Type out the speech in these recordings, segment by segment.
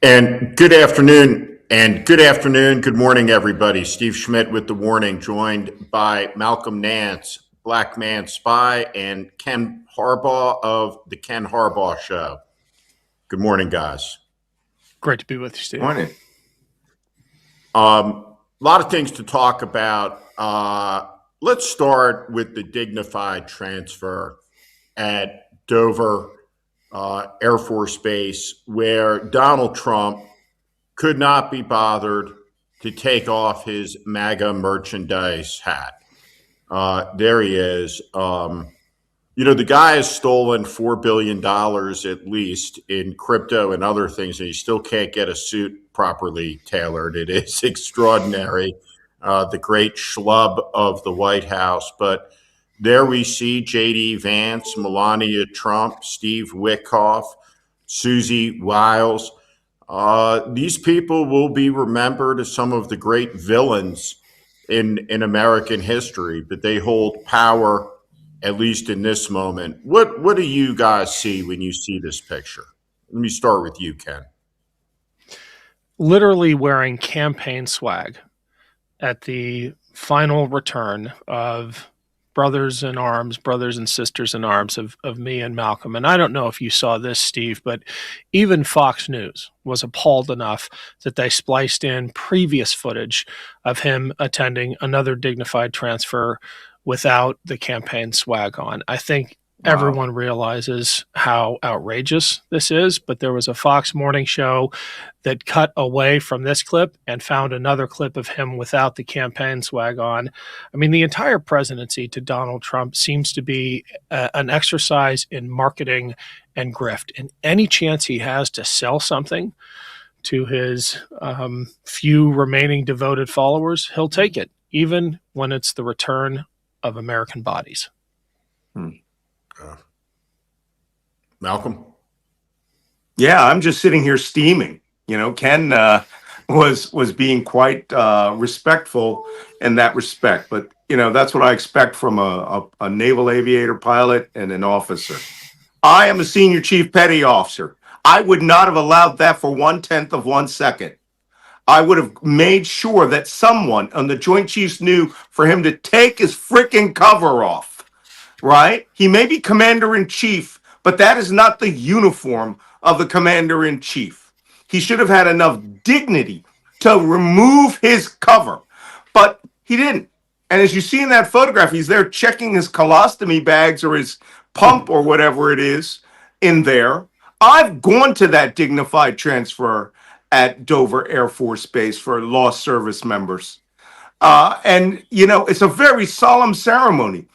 And good afternoon, good morning, everybody. Steve Schmidt with The Warning, joined by Malcolm Nance, Black Man Spy, and Ken Harbaugh of the Ken Harbaugh Show. Good morning, guys. Great to be with you, Steve. Morning. A lot of things to talk about. Let's start with the dignified transfer at Dover Air Force Base, where Donald Trump could not be bothered to take off his MAGA merchandise hat. There he is. The guy has stolen $4 billion at least in crypto and other things, and he still can't get a suit properly tailored. It is extraordinary, the great schlub of the White House. But there we see J.D. Vance, Melania Trump, Steve Witkoff, Susie Wiles. These people will be remembered as some of the great villains in American history, but they hold power, at least in this moment. What do you guys see when you see this picture? Let me start with you, Ken. Literally wearing campaign swag at the final return of brothers in arms, brothers and sisters in arms of me and Malcolm. And I don't know if you saw this, Steve, but even Fox News was appalled enough that they spliced in previous footage of him attending another dignified transfer without the campaign swag on. I think everyone realizes how outrageous this is, but there was a Fox morning show that cut away from this clip and found another clip of him without the campaign swag on. I mean, the entire presidency to Donald Trump seems to be an exercise in marketing and grift. And any chance he has to sell something to his few remaining devoted followers, he'll take it, even when it's the return of American bodies. Malcolm? Yeah, I'm just sitting here steaming. Ken was being quite respectful in that respect. But, that's what I expect from a naval aviator pilot and an officer. I am a senior chief petty officer. I would not have allowed that for 1/10 of 1 second. I would have made sure that someone on the Joint Chiefs knew for him to take his freaking cover off, right? He may be commander-in-chief, but that is not the uniform of the commander-in-chief. He should have had enough dignity to remove his cover, but he didn't. And as you see in that photograph, he's there checking his colostomy bags or his pump or whatever it is in there. I've gone to that dignified transfer at Dover Air Force Base for lost service members. And it's a very solemn ceremony.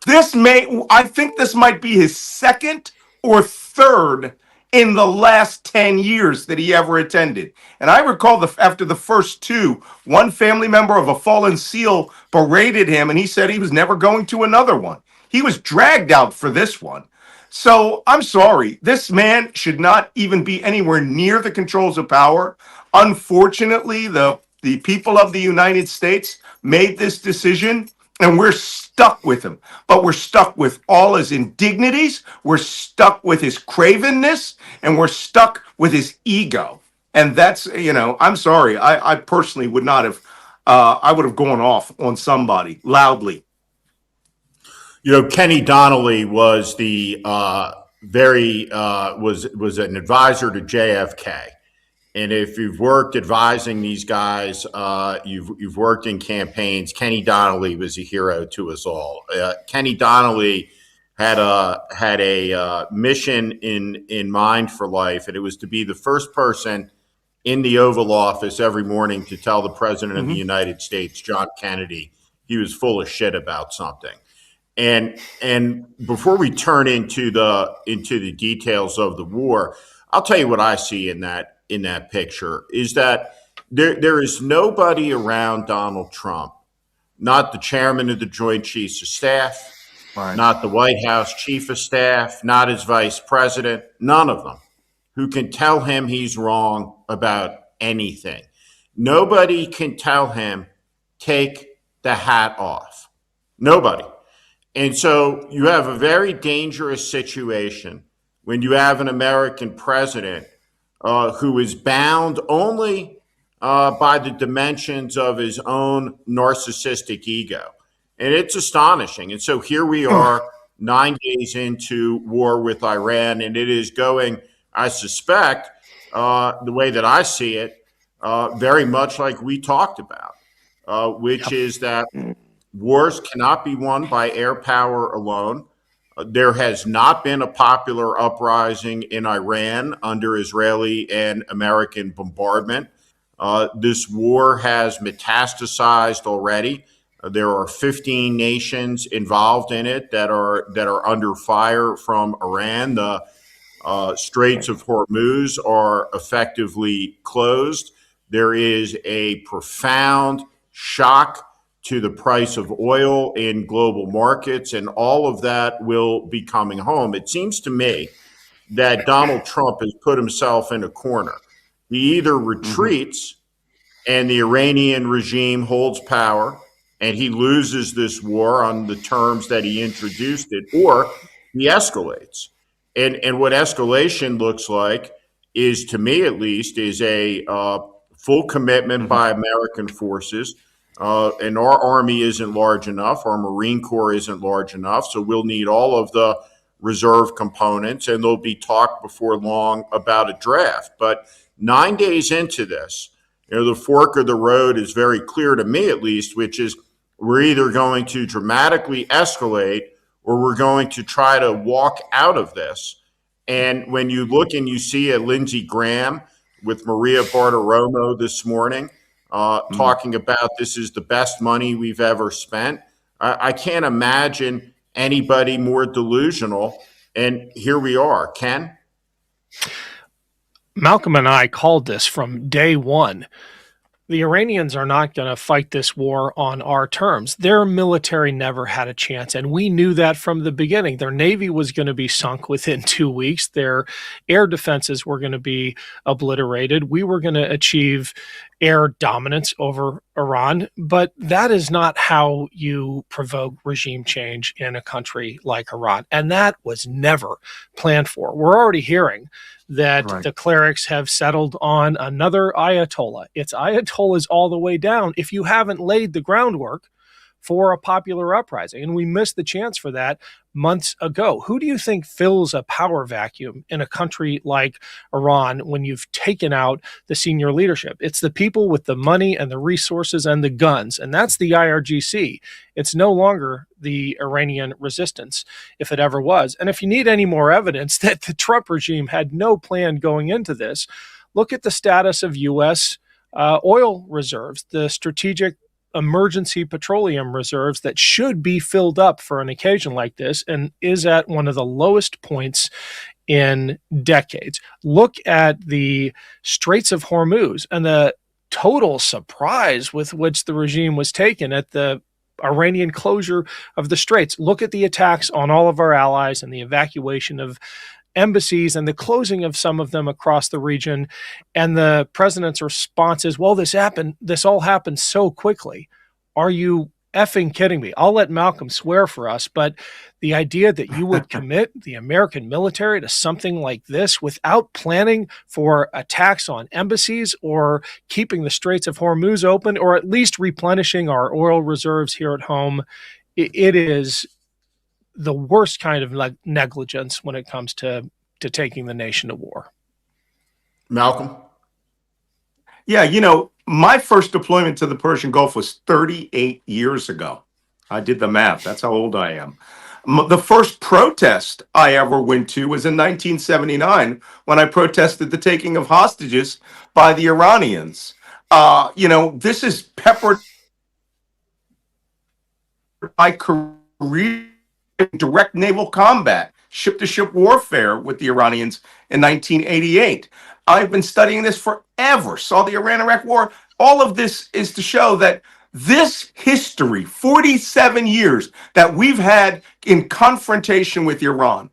I think this might be his second or third in the last 10 years that he ever attended. And I recall after the first two, one family member of a fallen SEAL berated him, and he said he was never going to another one. He was dragged out for this one. So I'm sorry, this man should not even be anywhere near the controls of power. Unfortunately, the people of the United States made this decision, and we're stuck with him. But we're stuck with all his indignities, we're stuck with his cravenness, and we're stuck with his ego. And that's, I'm sorry, I personally would not have, I would have gone off on somebody loudly. Kenny Donnelly was the was an advisor to JFK, and if you've worked advising these guys, you've worked in campaigns. Kenny Donnelly was a hero to us all. Kenny Donnelly had a mission in mind for life, and it was to be the first person in the Oval Office every morning to tell the President of the United States, John Kennedy, he was full of shit about something. And before we turn into the details of the war, I'll tell you what I see in that picture is that there is nobody around Donald Trump, not the chairman of the Joint Chiefs of Staff, right, not the White House chief of staff, not his vice president, none of them, who can tell him he's wrong about anything. Nobody can tell him, take the hat off. Nobody. And so you have a very dangerous situation when you have an American president who is bound only by the dimensions of his own narcissistic ego. And it's astonishing. And so here we are 9 days into war with Iran, and it is going, I suspect, the way that I see it, very much like we talked about, which is that wars cannot be won by air power alone. There has not been a popular uprising in Iran under Israeli and American bombardment. This war has metastasized already. There are 15 nations involved in it that are under fire from Iran. The Straits of Hormuz are effectively closed. There is a profound shock to the price of oil in global markets, and all of that will be coming home. It seems to me that Donald Trump has put himself in a corner. He either retreats and the Iranian regime holds power and he loses this war on the terms that he introduced it, or he escalates. And what escalation looks like is, to me at least, is a full commitment by American forces. And our Army isn't large enough. Our Marine Corps isn't large enough. So we'll need all of the reserve components, and there'll be talk before long about a draft. But 9 days into this, the fork of the road is very clear to me, at least, which is we're either going to dramatically escalate or we're going to try to walk out of this. And when you look and you see Lindsey Graham with Maria Bartiromo this morning talking about this is the best money we've ever spent, I can't imagine anybody more delusional. And here we are. Ken? Malcolm and I called this from day one. The Iranians are not going to fight this war on our terms. Their military never had a chance, and we knew that from the beginning. Their navy was going to be sunk within 2 weeks. Their air defenses were going to be obliterated. We were going to achieve air dominance over Iran, but that is not how you provoke regime change in a country like Iran, and that was never planned for. We're already hearing that the clerics have settled on another Ayatollah. It's Ayatollahs all the way down if you haven't laid the groundwork for a popular uprising. And we missed the chance for that months ago. Who do you think fills a power vacuum in a country like Iran when you've taken out the senior leadership? It's the people with the money and the resources and the guns. And that's the IRGC. It's no longer the Iranian resistance, if it ever was. And if you need any more evidence that the Trump regime had no plan going into this, look at the status of U.S. Oil reserves, the strategic emergency petroleum reserves that should be filled up for an occasion like this, and is at one of the lowest points in decades. Look at the Straits of Hormuz and the total surprise with which the regime was taken at the Iranian closure of the Straits. Look at the attacks on all of our allies and the evacuation of embassies and the closing of some of them across the region. And the president's response is, well, this all happened so quickly. Are you effing kidding me? I'll let Malcolm swear for us, but the idea that you would commit the American military to something like this without planning for attacks on embassies or keeping the Straits of Hormuz open, or at least replenishing our oil reserves here at home, it is the worst kind of negligence when it comes to taking the nation to war. Malcolm? Yeah, my first deployment to the Persian Gulf was 38 years ago. I did the math. That's how old I am. The first protest I ever went to was in 1979 when I protested the taking of hostages by the Iranians. This is peppered by career direct naval combat, ship-to-ship warfare with the Iranians in 1988. I've been studying this forever, saw the Iran-Iraq War. All of this is to show that this history, 47 years that we've had in confrontation with Iran,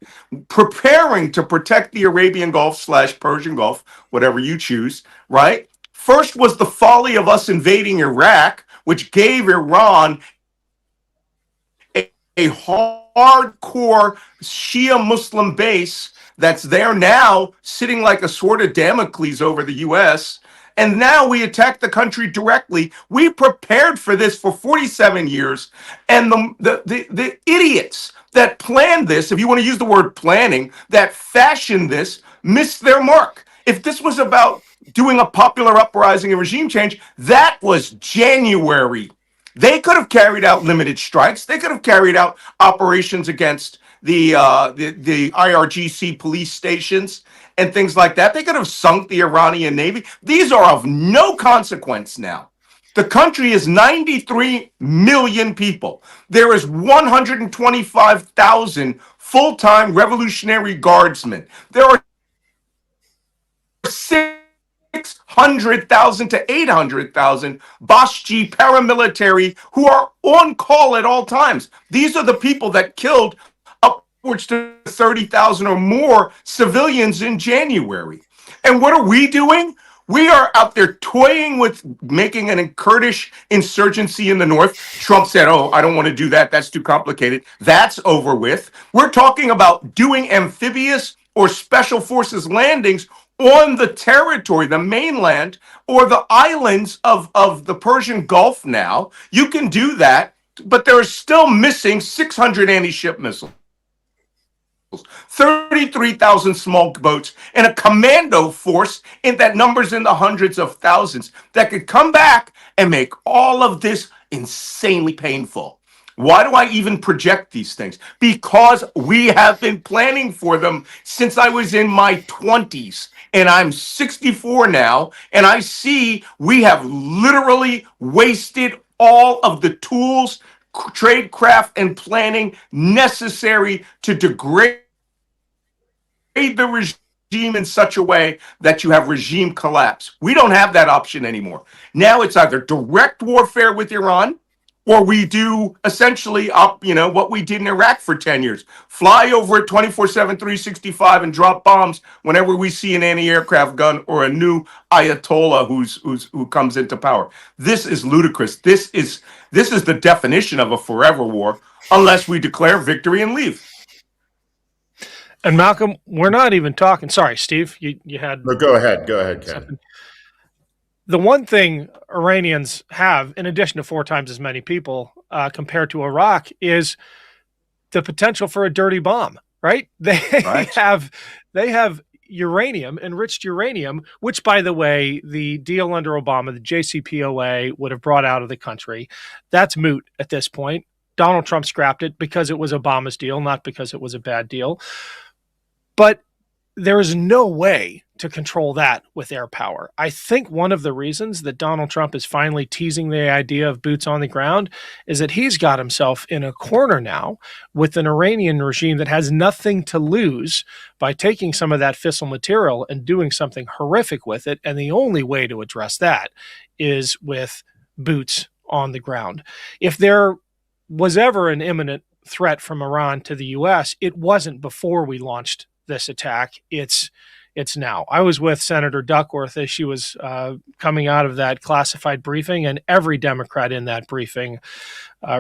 preparing to protect the Arabian Gulf / Persian Gulf, whatever you choose, right? First was the folly of us invading Iraq, which gave Iran a hardcore Shia Muslim base that's there now, sitting like a sword of Damocles over the U.S., and now we attack the country directly. We prepared for this for 47 years, and the idiots that planned this, if you want to use the word planning, that fashioned this, missed their mark. If this was about doing a popular uprising and regime change, that was January. They could have carried out limited strikes. They could have carried out operations against the IRGC police stations and things like that. They could have sunk the Iranian Navy. These are of no consequence now. The country is 93 million people. There is 125,000 full-time Revolutionary Guardsmen. There are 600,000 to 800,000 Bashji paramilitary who are on call at all times. These are the people that killed upwards to 30,000 or more civilians in January. And what are we doing? We are out there toying with making an Kurdish insurgency in the north. Trump said, oh, I don't want to do that. That's too complicated. That's over with. We're talking about doing amphibious or special forces landings on the territory, the mainland, or the islands of the Persian Gulf now. You can do that, but there are still missing 600 anti-ship missiles, 33,000 small boats, and a commando force that numbers in the hundreds of thousands that could come back and make all of this insanely painful. Why do I even project these things? Because we have been planning for them since I was in my 20s. And I'm 64 now, and I see we have literally wasted all of the tools, tradecraft, and planning necessary to degrade the regime in such a way that you have regime collapse. We don't have that option anymore. Now it's either direct warfare with Iran, or we do essentially what we did in Iraq for 10 years. Fly over it 24/7, 365 and drop bombs whenever we see an anti-aircraft gun or a new Ayatollah who comes into power. This is ludicrous. This is the definition of a forever war unless we declare victory and leave. And Malcolm, we're not even talking. Sorry, Steve, you had. No, go ahead, Ken. Something. The one thing Iranians have, in addition to 4 times as many people compared to Iraq, is the potential for a dirty bomb. Right? They have uranium, enriched uranium, which, by the way, the deal under Obama, the JCPOA, would have brought out of the country. That's moot at this point. Donald Trump scrapped it because it was Obama's deal, not because it was a bad deal. But there is no way to control that with air power. I think one of the reasons that Donald Trump is finally teasing the idea of boots on the ground is that he's got himself in a corner now with an Iranian regime that has nothing to lose by taking some of that fissile material and doing something horrific with it. And the only way to address that is with boots on the ground. If there was ever an imminent threat from Iran to the U.S., it wasn't before we launched this attack. It's now. I was with Senator Duckworth as she was coming out of that classified briefing, and every Democrat in that briefing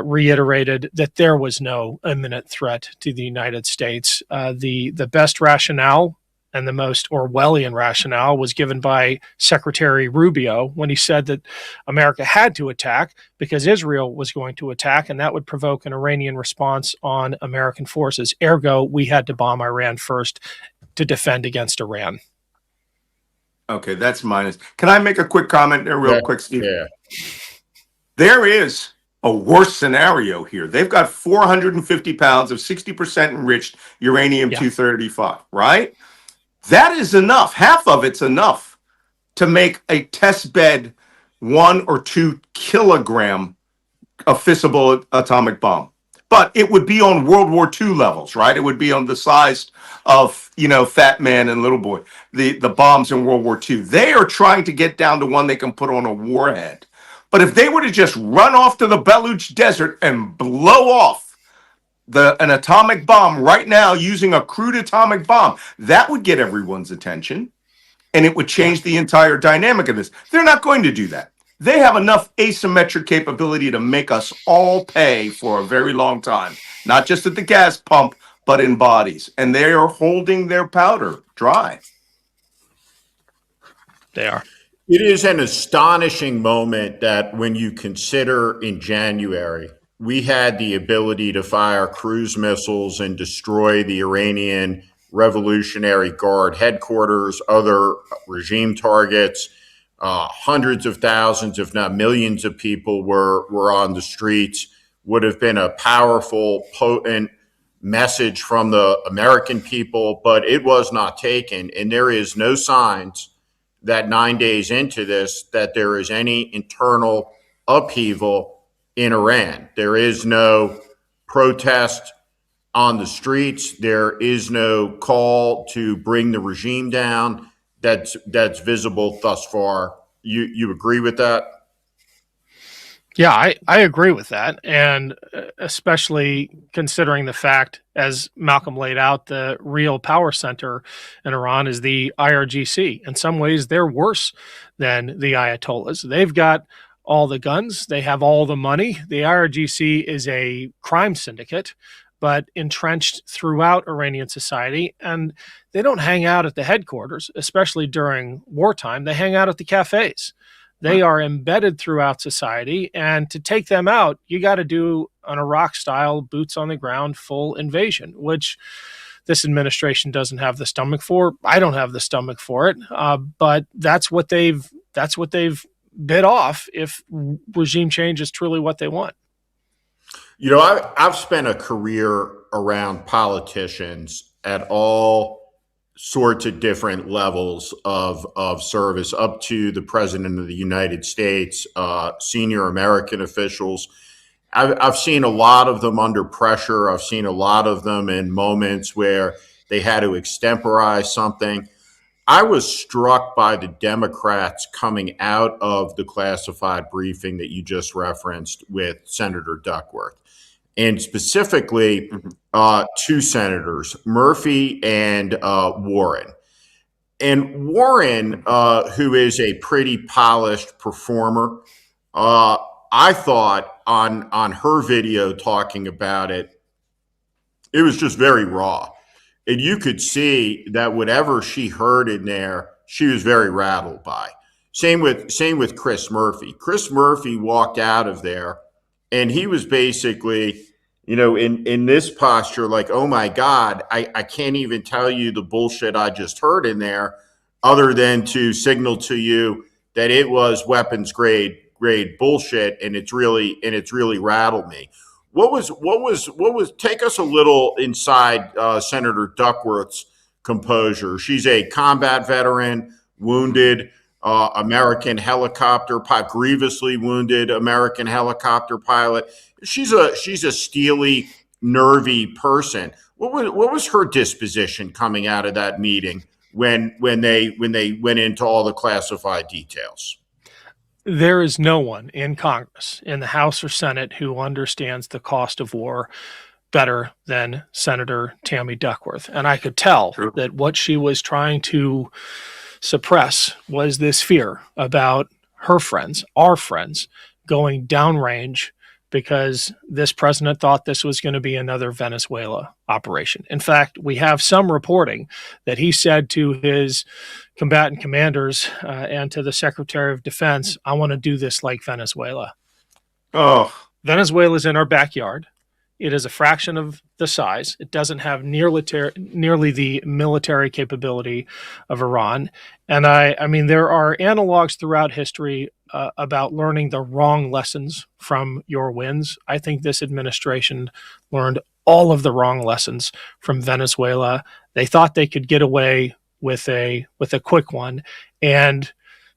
reiterated that there was no imminent threat to the United States. The best rationale and the most Orwellian rationale was given by Secretary Rubio when he said that America had to attack because Israel was going to attack, and that would provoke an Iranian response on American forces. Ergo, we had to bomb Iran first to defend against Iran. Okay, that's minus. Can I make a quick comment there real quick, Steve? Yeah. There is a worse scenario here. They've got 450 pounds of 60% enriched uranium-235, right? That is enough. Half of it's enough to make a test bed 1 or 2 kilogram of fissible atomic bomb. But it would be on World War II levels, right? It would be on the size of, Fat Man and Little Boy, the bombs in World War II. They are trying to get down to one they can put on a warhead. But if they were to just run off to the Beluch Desert and blow off an atomic bomb right now using a crude atomic bomb, that would get everyone's attention, and it would change the entire dynamic of this. They're not going to do that. They have enough asymmetric capability to make us all pay for a very long time, not just at the gas pump, but in bodies, and they are holding their powder dry. They are. It is an astonishing moment that when you consider in January, we had the ability to fire cruise missiles and destroy the Iranian Revolutionary Guard headquarters, other regime targets. Hundreds of thousands, if not millions of people were on the streets. Would have been a powerful, potent message from the American people, but it was not taken. And there is no signs that 9 days into this, that there is any internal upheaval in Iran. There is no protest on the streets. There is no call to bring the regime down that's visible thus far. You agree with that? Yeah, I agree with that. And especially considering the fact, as Malcolm laid out, the real power center in Iran is the IRGC. In some ways, they're worse than the Ayatollahs. They've got all the guns, they have all the money. The IRGC is a crime syndicate, but entrenched throughout Iranian society. And they don't hang out at the headquarters, especially during wartime. They hang out at the cafes. They are embedded throughout society, and to take them out, you got to do an Iraq-style, boots on the ground, full invasion, which this administration doesn't have the stomach for. I don't have the stomach for it, but that's what they've bit off if regime change is truly what they want. You know, I've spent a career around politicians at all sorts of different levels of service, up to the president of the United States, senior American officials. I've seen a lot of them under pressure. I've seen a lot of them in moments where they had to extemporize something. I was struck by the Democrats coming out of the classified briefing that you just referenced with Senator Duckworth, and specifically two senators, Murphy and Warren. And Warren, who is a pretty polished performer, I thought on her video talking about it, it was just very raw. And you could see that whatever she heard in there, she was very rattled by. Same with Chris Murphy. Chris Murphy walked out of there and he was basically, you know, in this posture, like, oh my God, I can't even tell you the bullshit I just heard in there, other than to signal to you that it was weapons grade bullshit, and it's really rattled me. What was take us a little inside Senator Duckworth's composure. She's a combat veteran, wounded American helicopter pilot, grievously wounded American helicopter pilot. She's a steely, nervy person. What was her disposition coming out of that meeting when they went into all the classified details? There is no one in Congress, in the House or Senate, who understands the cost of war better than Senator Tammy Duckworth. And I could tell that what she was trying to suppress was this fear about her friends, our friends, going downrange because this president thought this was going to be another Venezuela operation. In fact, we have some reporting that he said to his combatant commanders and to the Secretary of Defense, I want to do this like Venezuela. Oh, Venezuela's in our backyard. It is a fraction of the size. It doesn't have nearly the military capability of Iran. And I mean, there are analogs throughout history about learning the wrong lessons from your wins. I think this administration learned all of the wrong lessons from Venezuela. They thought they could get away with a quick one. And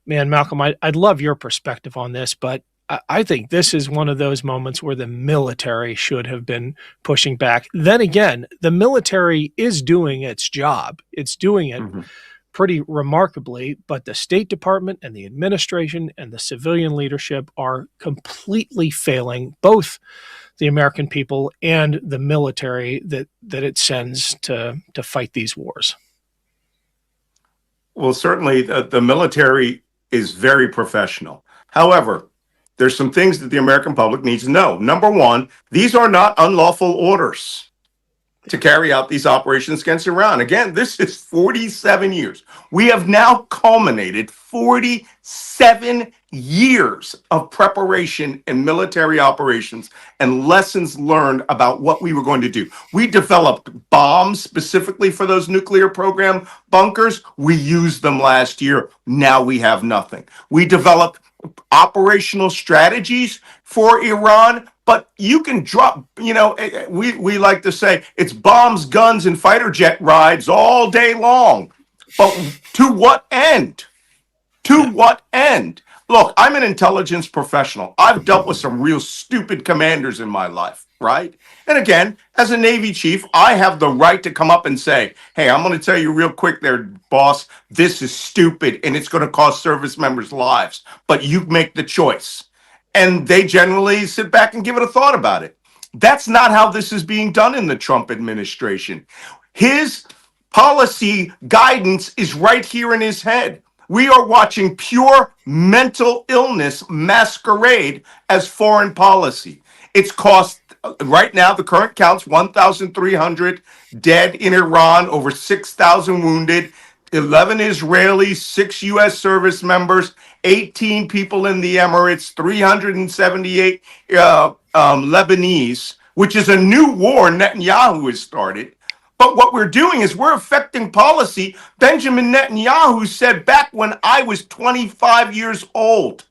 man, Malcolm, I'd love your perspective on this, but I think this is one of those moments where the military should have been pushing back. Then again, the military is doing its job. It's doing it pretty remarkably, but the State Department and the administration and the civilian leadership are completely failing both the American people and the military that it sends to fight these wars. Well, certainly the military is very professional. However, there's some things that the American public needs to know. Number one, these are not unlawful orders. to carry out these operations against Iran. Again, this is 47 years. We have now culminated 47 years of preparation and military operations and lessons learned about what we were going to do. We developed bombs specifically for those nuclear program bunkers. We used them last year. Now we have nothing. We developed operational strategies for Iran, but you can drop, we like to say it's bombs, guns, and fighter jet rides all day long. But to what end? To what end? Look, I'm an intelligence professional. I've dealt with some real stupid commanders in my life, right? And again, as a Navy chief, I have the right to come up and say, hey, I'm going to tell you real quick there, boss, this is stupid and it's going to cost service members' lives, but you make the choice. And they generally sit back and give it a thought about it. That's not how this is being done in the Trump administration. His policy guidance is right here in his head. We are watching pure mental illness masquerade as foreign policy. It's cost, right now, the current counts 1,300 dead in Iran, over 6,000 wounded, 11 Israelis, 6 U.S. service members, 18 people in the Emirates, 378 Lebanese, which is a new war Netanyahu has started. But what we're doing is we're affecting policy. Benjamin Netanyahu said back when I was 25 years old,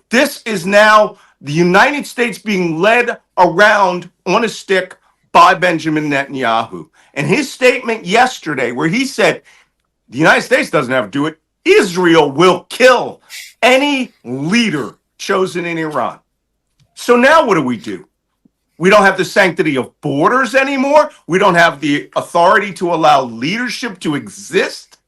this is now the United States being led around on a stick by Benjamin Netanyahu. And his statement yesterday, where he said, the United States doesn't have to do it, Israel will kill any leader chosen in Iran. So now what do? We don't have the sanctity of borders anymore. We don't have the authority to allow leadership to exist,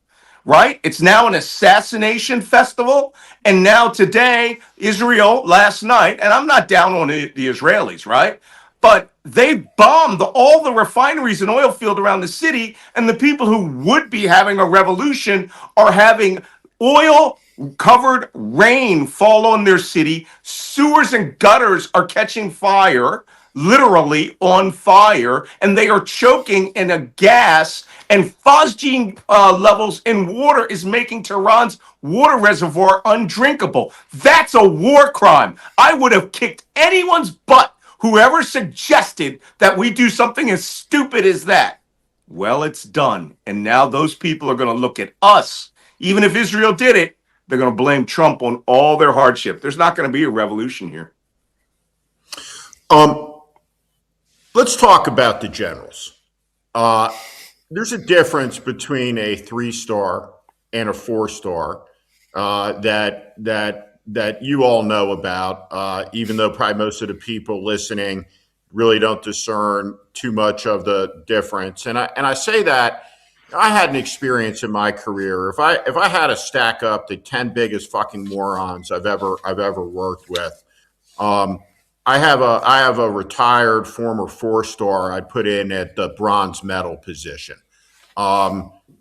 right? It's now an assassination festival. And now today, Israel last night, and I'm not down on the Israelis, right? But they bombed all the refineries and oil field around the city. And the people who would be having a revolution are having oil covered rain fall on their city. Sewers and gutters are catching fire, literally on fire, and they are choking in a gas, and phosgene levels in water is making Tehran's water reservoir undrinkable. That's a war crime. I would have kicked anyone's butt whoever suggested that we do something as stupid as that. Well, it's done. And now those people are going to look at us. Even if Israel did it, they're going to blame Trump on all their hardship. There's not going to be a revolution here. Let's talk about the generals. There's a difference between a 3-star and a 4-star that you all know about, even though probably most of the people listening really don't discern too much of the difference. And I say that I had an experience in my career. If I had to stack up the 10 biggest fucking morons I've ever worked with, I have a retired former 4-star I'd put in at the bronze medal position.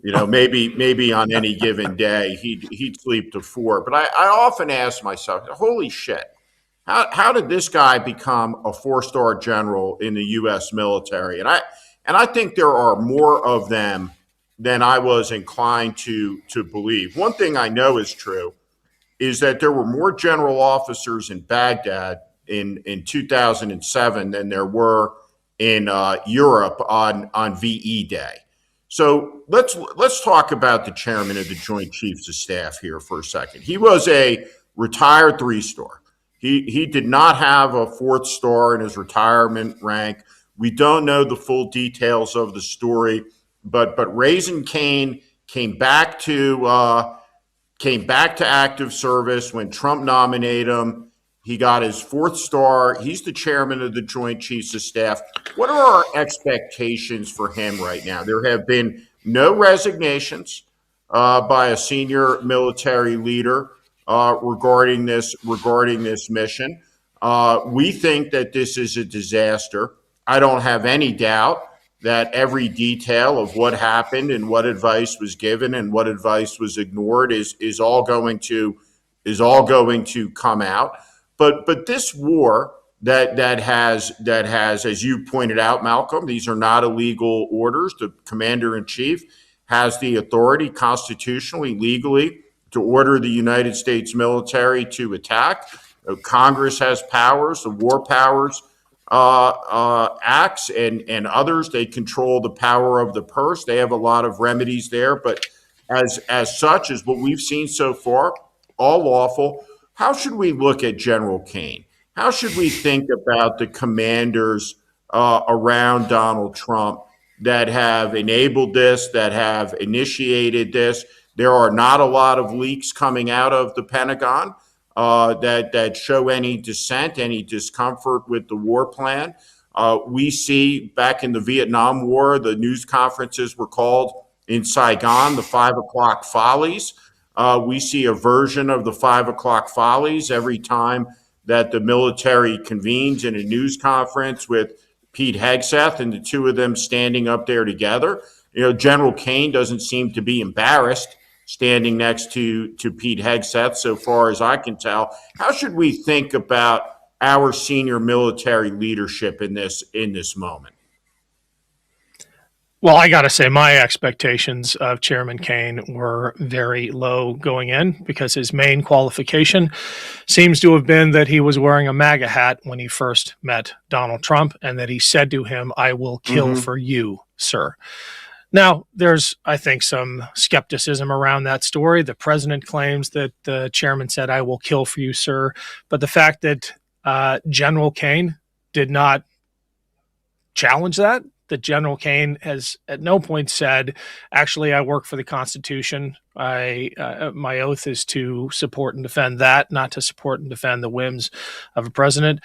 Maybe on any given day he'd sleep to 4. But I often ask myself, holy shit, how did this guy become a 4-star general in the U.S. military? And I think there are more of them than I was inclined to believe. One thing I know is true is that there were more general officers in Baghdad in 2007 than there were in Europe on VE Day. So let's talk about the chairman of the Joint Chiefs of Staff here for a second. He was a retired 3-star. He did not have a 4th star in his retirement rank. We don't know the full details of the story, but Raising Cane came back to active service when Trump nominated him. He got his 4th star. He's the chairman of the Joint Chiefs of Staff. What are our expectations for him right now? There have been no resignations by a senior military leader regarding this mission. We think that this is a disaster. I don't have any doubt that every detail of what happened and what advice was given and what advice was ignored is all going to come out. But this war that has, as you pointed out, Malcolm, these are not illegal orders. The commander in chief has the authority constitutionally, legally, to order the United States military to attack. Congress has powers, the War Powers Acts and others. They control the power of the purse. They have a lot of remedies there, but as such, as what we've seen so far, all lawful. How should we look at General Kane? How should we think about the commanders around Donald Trump that have enabled this, that have initiated this? There are not a lot of leaks coming out of the Pentagon that show any dissent, any discomfort with the war plan. We see back in the Vietnam War, the news conferences were called in Saigon, the 5 o'clock follies. We see a version of the 5 o'clock follies every time that the military convenes in a news conference with Pete Hegseth and the two of them standing up there together. General Kane doesn't seem to be embarrassed standing next to Pete Hegseth, so far as I can tell. How should we think about our senior military leadership in this moment? Well, I got to say, my expectations of Chairman Kane were very low going in, because his main qualification seems to have been that he was wearing a MAGA hat when he first met Donald Trump, and that he said to him, "I will kill for you, sir." Now, there's, I think, some skepticism around that story. The president claims that the chairman said, "I will kill for you, sir." But the fact that General Kane did not challenge that General Kane has at no point said, "Actually, I work for the Constitution. My oath is to support and defend that, not to support and defend the whims of a president."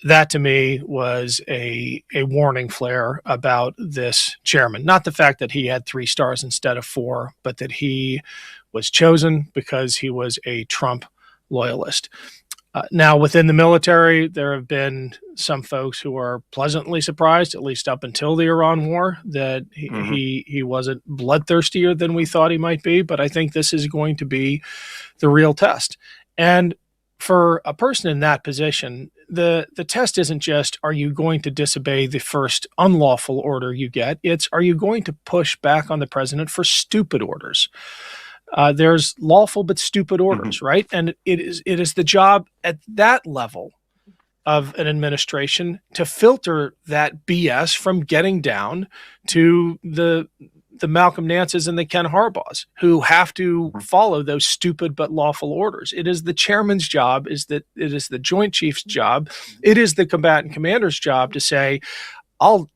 That to me was a warning flare about this chairman. Not the fact that he had 3 stars instead of 4, but that he was chosen because he was a Trump loyalist. Now, within the military, there have been some folks who are pleasantly surprised, at least up until the Iran war, that he wasn't bloodthirstier than we thought he might be. But I think this is going to be the real test. And for a person in that position, the test isn't just, are you going to disobey the first unlawful order you get? It's, are you going to push back on the president for stupid orders? There's lawful but stupid orders, right? And it is the job at that level of an administration to filter that BS from getting down to the Malcolm Nances and the Ken Harbaughs, who have to follow those stupid but lawful orders. It is the chairman's job, it is the Joint Chief's job, it is the combatant commander's job to say, I'll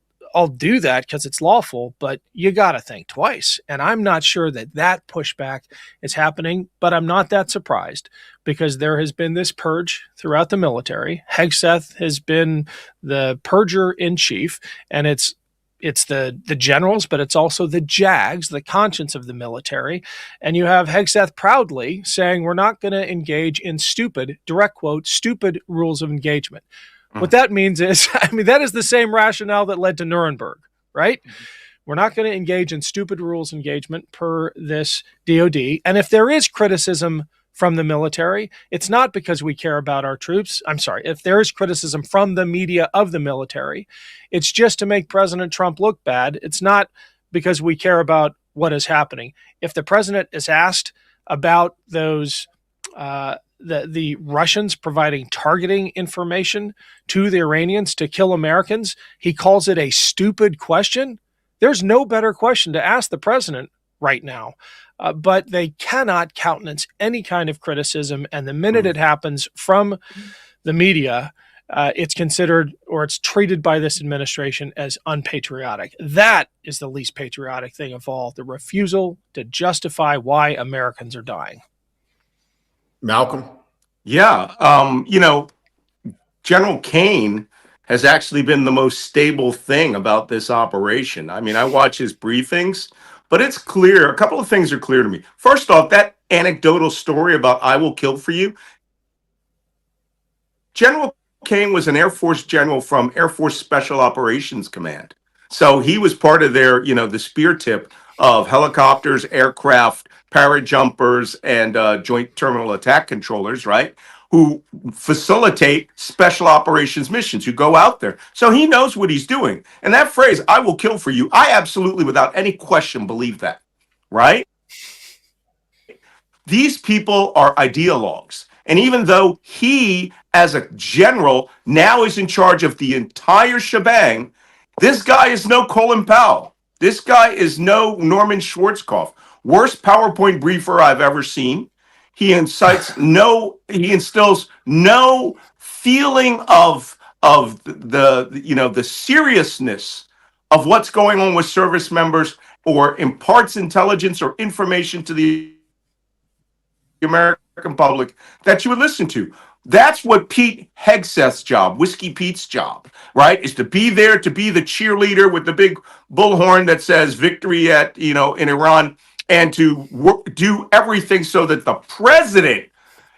do that because it's lawful, but you got to think twice. And I'm not sure that pushback is happening, but I'm not that surprised, because there has been this purge throughout the military. Hegseth has been the purger in chief, and it's the generals, but it's also the JAGs, the conscience of the military. And you have Hegseth proudly saying, we're not going to engage in stupid, direct quote, stupid rules of engagement. What that means is, that is the same rationale that led to Nuremberg, right? We're not going to engage in stupid rules engagement per this DOD. And if there is criticism from the military, it's not because we care about our troops. I'm sorry. If there is criticism from the media of the military, it's just to make President Trump look bad. It's not because we care about what is happening. If the president is asked about those, the Russians providing targeting information to the Iranians to kill Americans, he calls it a stupid question. There's no better question to ask the president right now. But they cannot countenance any kind of criticism. And the minute it happens from the media, it's considered, or it's treated by this administration as unpatriotic. That is the least patriotic thing of all, the refusal to justify why Americans are dying. Malcolm? Yeah. General Kane has actually been the most stable thing about this operation. I watch his briefings, but it's clear. A couple of things are clear to me. First off, that anecdotal story about "I will kill for you." General Kane was an Air Force general from Air Force Special Operations Command. So he was part of their, the spear tip of helicopters, aircraft, parajumpers, and joint terminal attack controllers, right? who facilitate special operations missions, who go out there. So he knows what he's doing. And that phrase, "I will kill for you," I absolutely, without any question, believe that, right? These people are ideologues. And even though he, as a general, now is in charge of the entire shebang, this guy is no Colin Powell. This guy is no Norman Schwarzkopf. Worst PowerPoint briefer I've ever seen. He instills no feeling of the seriousness of what's going on with service members, or imparts intelligence or information to the American public that you would listen to. That's what Pete Hegseth's job, Whiskey Pete's job, right, is to be there, to be the cheerleader with the big bullhorn that says victory in Iran, and to do everything so that the president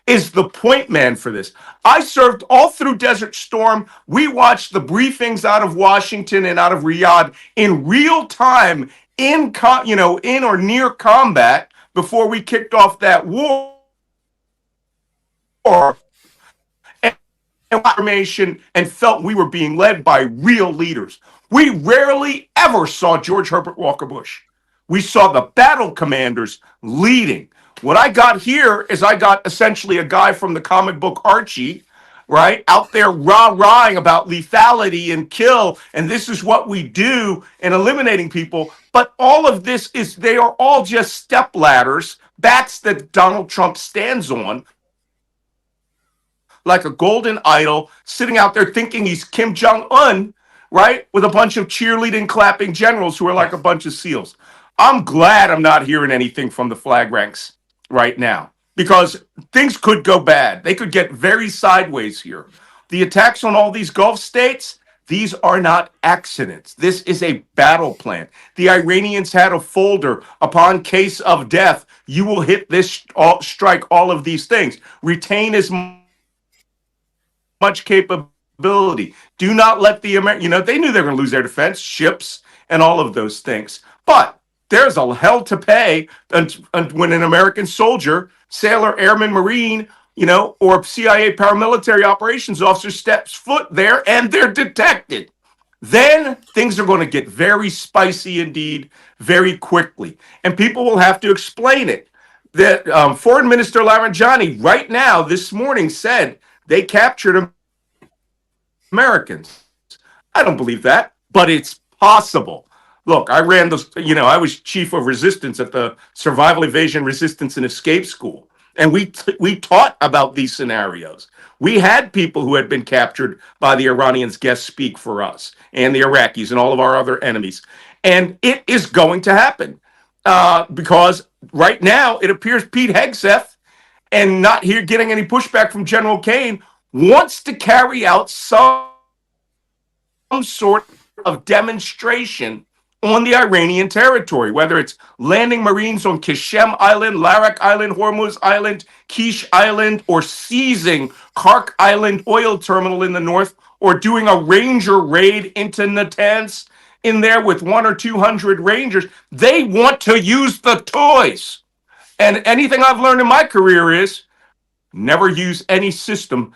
is the point man for this. I served all through Desert Storm. We watched the briefings out of Washington and out of Riyadh in real time, in or near combat, before we kicked off that war. And information, and felt we were being led by real leaders. We rarely ever saw George Herbert Walker Bush. We saw the battle commanders leading. What I got here is I got essentially a guy from the comic book Archie, right, out there rah-rahing about lethality and kill, and this is what we do in eliminating people. But all of this they are all just step ladders, bats that Donald Trump stands on like a golden idol, sitting out there thinking he's Kim Jong-un, right, with a bunch of cheerleading, clapping generals who are like a bunch of SEALs. I'm glad I'm not hearing anything from the flag ranks right now, because things could go bad. They could get very sideways here. The attacks on all these Gulf states, these are not accidents. This is a battle plan. The Iranians had a folder: upon case of death, you will hit this, strike all of these things. Retain as much capability. Do not let the they knew they were going to lose their defense, ships, and all of those things. But there's a hell to pay when an American soldier, sailor, airman, marine, or CIA paramilitary operations officer steps foot there and they're detected. Then things are going to get very spicy indeed, very quickly. And people will have to explain it. That Foreign Minister Laranjani right now, this morning, said they captured Americans. I don't believe that, but it's possible. Look, I ran those, I was chief of resistance at the Survival, Evasion, Resistance, and Escape School. And we taught about these scenarios. We had people who had been captured by the Iranians guest speak for us, and the Iraqis and all of our other enemies. And it is going to happen because right now it appears Pete Hegseth, and not here getting any pushback from General Kane, wants to carry out some sort of demonstration on the Iranian territory, whether it's landing Marines on Qasem Island, Larak Island, Hormuz Island, Kish Island, or seizing Kark Island oil terminal in the north, or doing a Ranger raid into Natanz in there with 100 or 200 Rangers. They want to use the toys. And anything I've learned in my career is never use any system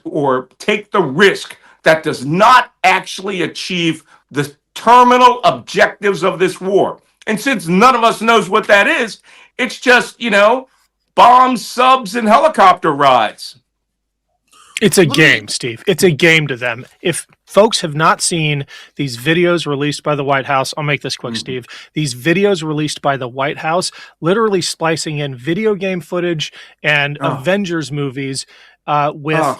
or take the risk that does not actually achieve the terminal objectives of this war. And since none of us knows what that is, it's just, bombs, subs, and helicopter rides. It's a game, Steve. It's a game to them. If folks have not seen these videos released by the White House, I'll make this quick, Steve. These videos released by the White House, literally splicing in video game footage and Avengers movies with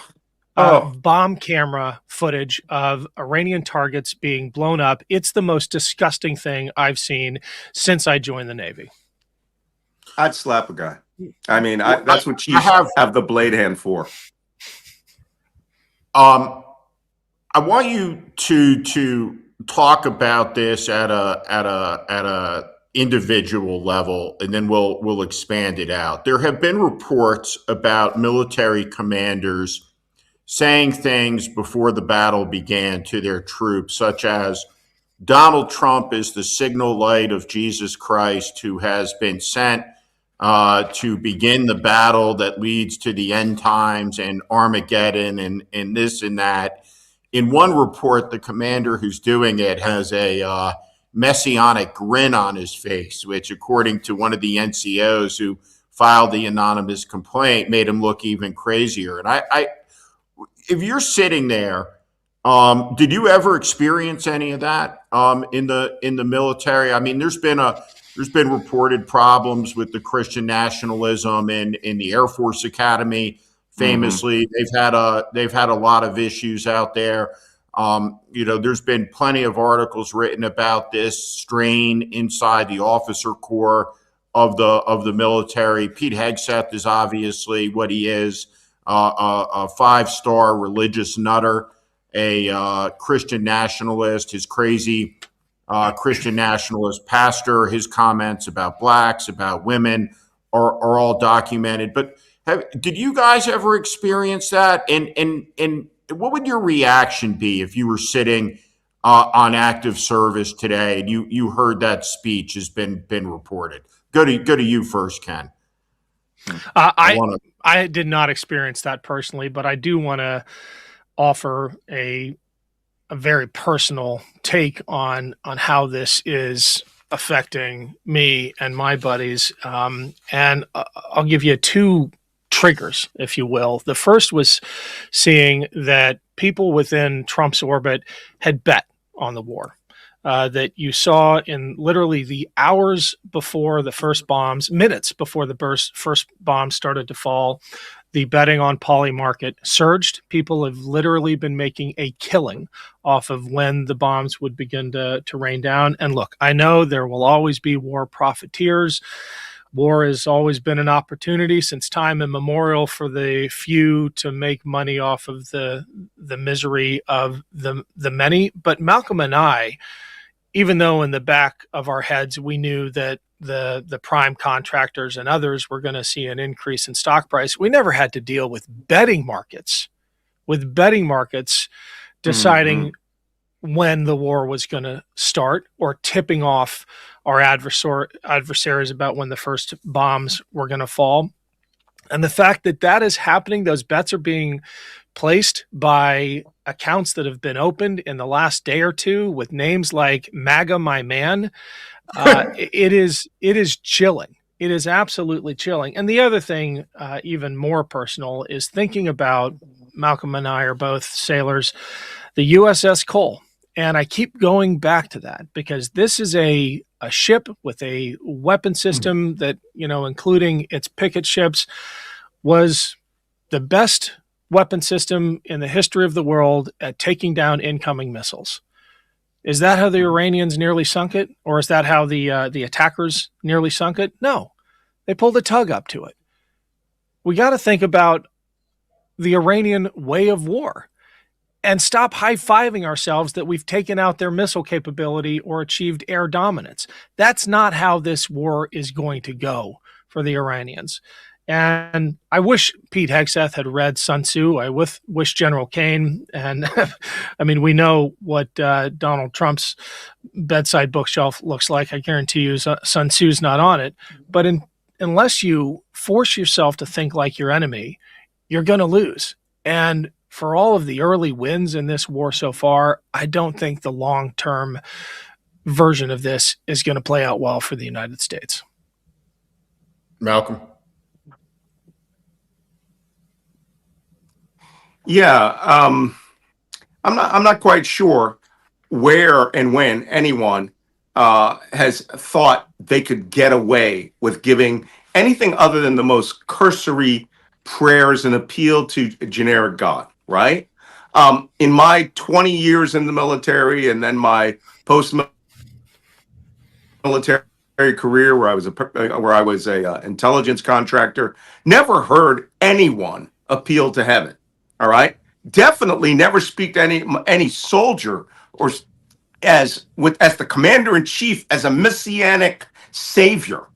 bomb camera footage of Iranian targets being blown up. It's the most disgusting thing I've seen since I joined the Navy. I'd slap a guy. I mean, that's what chiefs have the blade hand for. I want you to talk about this at a individual level, and then we'll expand it out. There have been reports about military commanders saying things before the battle began to their troops, such as Donald Trump is the signal light of Jesus Christ who has been sent to begin the battle that leads to the end times and Armageddon and this and that. In one report, the commander who's doing it has a messianic grin on his face, which, according to one of the NCOs who filed the anonymous complaint, made him look even crazier. And if you're sitting there, did you ever experience any of that in the military? I mean, there's been reported problems with the Christian nationalism in the Air Force Academy. Famously, they've had a lot of issues out there. There's been plenty of articles written about this strain inside the officer corps of the military. Pete Hegseth is obviously what he is, a five-star religious nutter, a Christian nationalist. His crazy Christian nationalist pastor, his comments about blacks, about women are all documented. But did you guys ever experience that? And what would your reaction be if you were sitting on active service today and you heard that speech has been reported? Go to you first, Ken. I did not experience that personally, but I do want to offer a very personal take on how this is affecting me and my buddies. And I'll give you two triggers, if you will. The first was seeing that people within Trump's orbit had bet on the war. That you saw in literally the hours before the first bombs, minutes before the first bombs started to fall, the betting on poly market surged. People have literally been making a killing off of when the bombs would begin to rain down. And look, I know there will always be war profiteers. War has always been an opportunity since time immemorial for the few to make money off of the misery of the many. But Malcolm and I, even though in the back of our heads we knew that the prime contractors and others were going to see an increase in stock price, we never had to deal with betting markets deciding when the war was going to start or tipping off our adversaries about when the first bombs were going to fall. And the fact that is happening, those bets are being placed by accounts that have been opened in the last day or two with names like MAGA My Man. It is chilling. It is absolutely chilling. And the other thing, even more personal, is thinking about, Malcolm and I are both sailors, the USS Cole. And I keep going back to that because this is a ship with a weapon system that, including its picket ships, was the best weapon system in the history of the world at taking down incoming missiles. Is that how the Iranians nearly sunk it? Or is that how the attackers nearly sunk it? No, they pulled a tug up to it. We got to think about the Iranian way of war and stop high-fiving ourselves that we've taken out their missile capability or achieved air dominance. That's not how this war is going to go for the Iranians. And I wish Pete Hegseth had read Sun Tzu. I wish General Kane. And I mean, we know what Donald Trump's bedside bookshelf looks like. I guarantee you Sun Tzu's not on it. But unless you force yourself to think like your enemy, you're going to lose. And for all of the early wins in this war so far, I don't think the long-term version of this is going to play out well for the United States. Malcolm? Yeah, I'm not quite sure where and when anyone has thought they could get away with giving anything other than the most cursory prayers and appeal to a generic God, right? In my 20 years in the military and then my post-military career where I was a intelligence contractor, never heard anyone appeal to heaven. All right. Definitely never speak to any soldier or as the commander in chief as a messianic savior.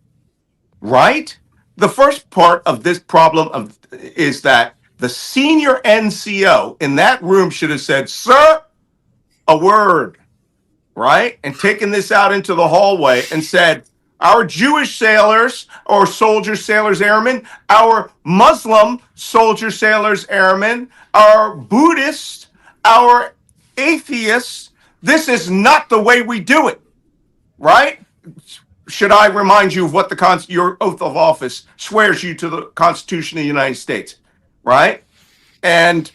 Right. The first part of this problem is that the senior NCO in that room should have said, "Sir, a word," right, and taken this out into the hallway and said, our Jewish sailors or soldiers, sailors, airmen, our Muslim soldiers, sailors, airmen, our Buddhists, our atheists. This is not the way we do it, right? Should I remind you of what your oath of office swears you to the Constitution of the United States, right? And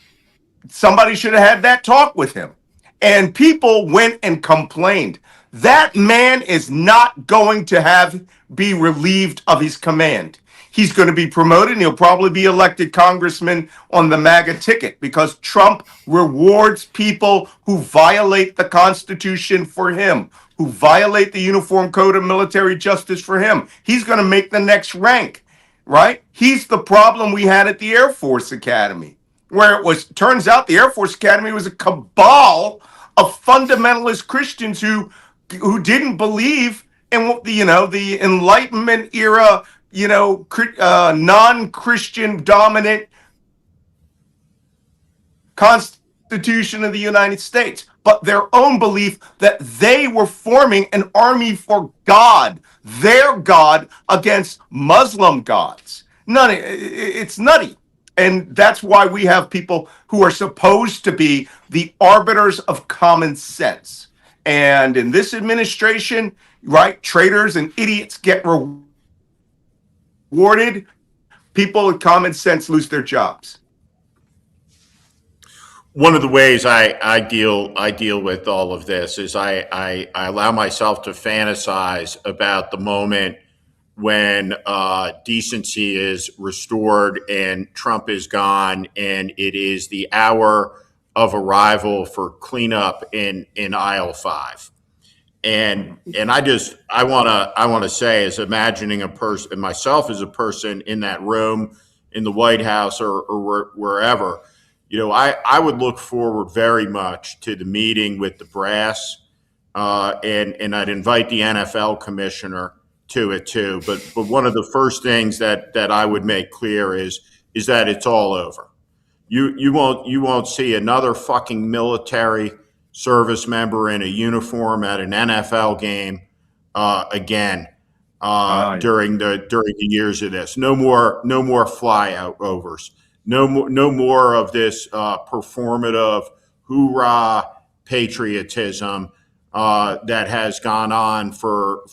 somebody should have had that talk with him. And people went and complained. That man is not going to be relieved of his command. He's going to be promoted and he'll probably be elected congressman on the MAGA ticket because Trump rewards people who violate the Constitution for him, who violate the Uniform Code of Military Justice for him. He's going to make the next rank, right? He's the problem we had at the Air Force Academy, where turns out the Air Force Academy was a cabal of fundamentalist Christians who didn't believe in the Enlightenment era, non-Christian dominant Constitution of the United States, but their own belief that they were forming an army for God, their God, against Muslim gods. It's nutty. And that's why we have people who are supposed to be the arbiters of common sense. And in this administration, right, traitors and idiots get rewarded. People with common sense lose their jobs. One of the ways I deal with all of this is I allow myself to fantasize about the moment when decency is restored and Trump is gone and it is the hour of arrival for cleanup in aisle 5. And I want to say, as imagining a person, myself as a person in that room in the White House or wherever, I would look forward very much to the meeting with the brass, and I'd invite the NFL commissioner to it too. But one of the first things that I would make clear is that it's all over. You won't see another fucking military service member in a uniform at an NFL game again during the years of this. No more flyovers. No more of this performative hoorah patriotism that has gone on for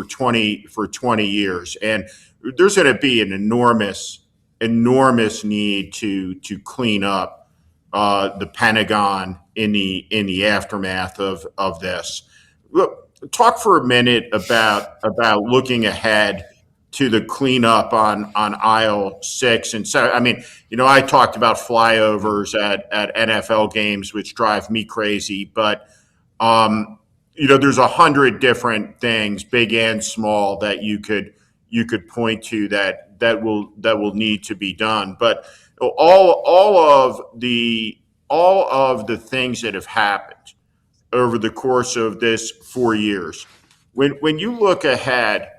20 years. And there's going to be an enormous need to clean up the Pentagon in the aftermath of this. Look, talk for a minute about looking ahead to the cleanup on aisle 6 and 7. I mean, I talked about flyovers at NFL games, which drive me crazy, but there's 100 different things, big and small, that you could point to that will need to be done. But all of the things that have happened over the course of this 4 years, when you look ahead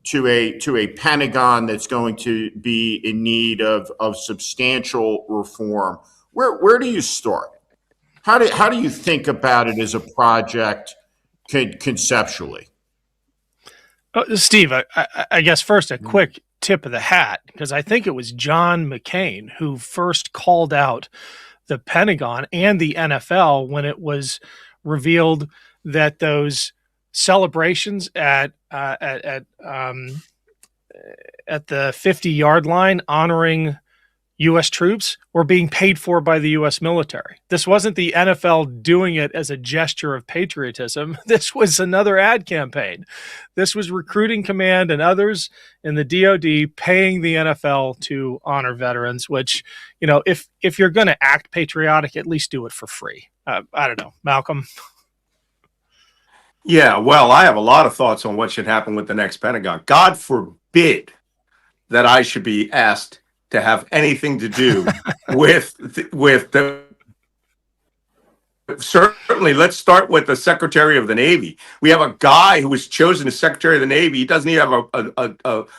to a Pentagon that's going to be in need of substantial reform, where do you start? How do you think about it as a project conceptually? Steve, I guess first a quick tip of the hat, because I think it was John McCain who first called out the Pentagon and the NFL when it was revealed that those celebrations at the 50-yard line honoring U.S. troops were being paid for by the U.S. military. This wasn't the NFL doing it as a gesture of patriotism. This was another ad campaign. This was Recruiting Command and others in the DoD paying the NFL to honor veterans, which, if you're going to act patriotic, at least do it for free. I don't know. Malcolm? Yeah, well, I have a lot of thoughts on what should happen with the next Pentagon. God forbid that I should be asked to have anything to do with the. Certainly, let's start with the Secretary of the Navy. We have a guy who was chosen as Secretary of the Navy. He doesn't even have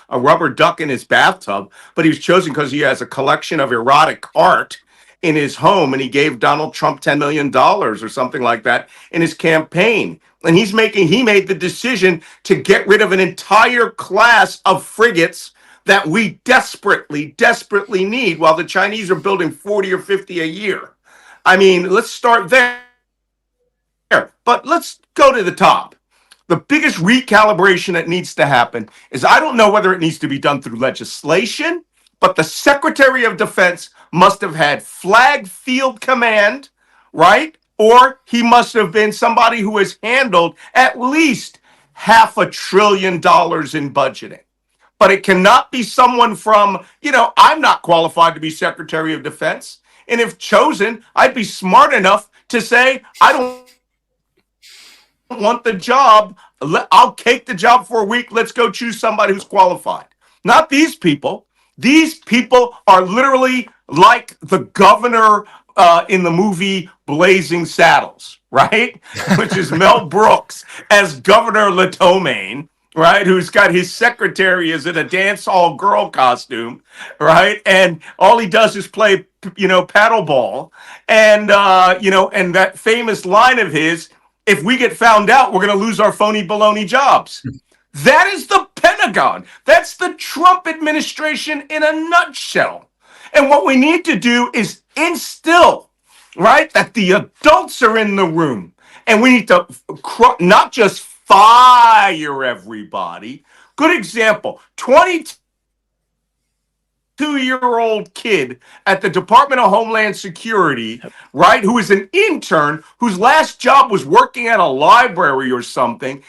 a rubber duck in his bathtub, but he was chosen because he has a collection of erotic art in his home, and he gave Donald Trump $10 million or something like that in his campaign. And he made the decision to get rid of an entire class of frigates that we desperately need, while the Chinese are building 40 or 50 a year. I mean, let's start there. But let's go to the top. The biggest recalibration that needs to happen is, I don't know whether it needs to be done through legislation, but the Secretary of Defense must have had flag field command, right? Or he must have been somebody who has handled at least $500 billion in budgeting. But it cannot be someone from, I'm not qualified to be Secretary of Defense. And if chosen, I'd be smart enough to say, I don't want the job. I'll take the job for a week. Let's go choose somebody who's qualified. Not these people. These people are literally like the governor in the movie Blazing Saddles, right? Which is Mel Brooks as Governor Latomaine, right? Who's got his secretary is in a dance hall girl costume, right? And all he does is play, paddleball. And, and that famous line of his, if we get found out, we're going to lose our phony baloney jobs. That is the Pentagon. That's the Trump administration in a nutshell. And what we need to do is instill, right, that the adults are in the room. And we need to not just fire everybody. Good example, 22-year-old kid at the Department of Homeland Security, right, who is an intern whose last job was working at a library or something.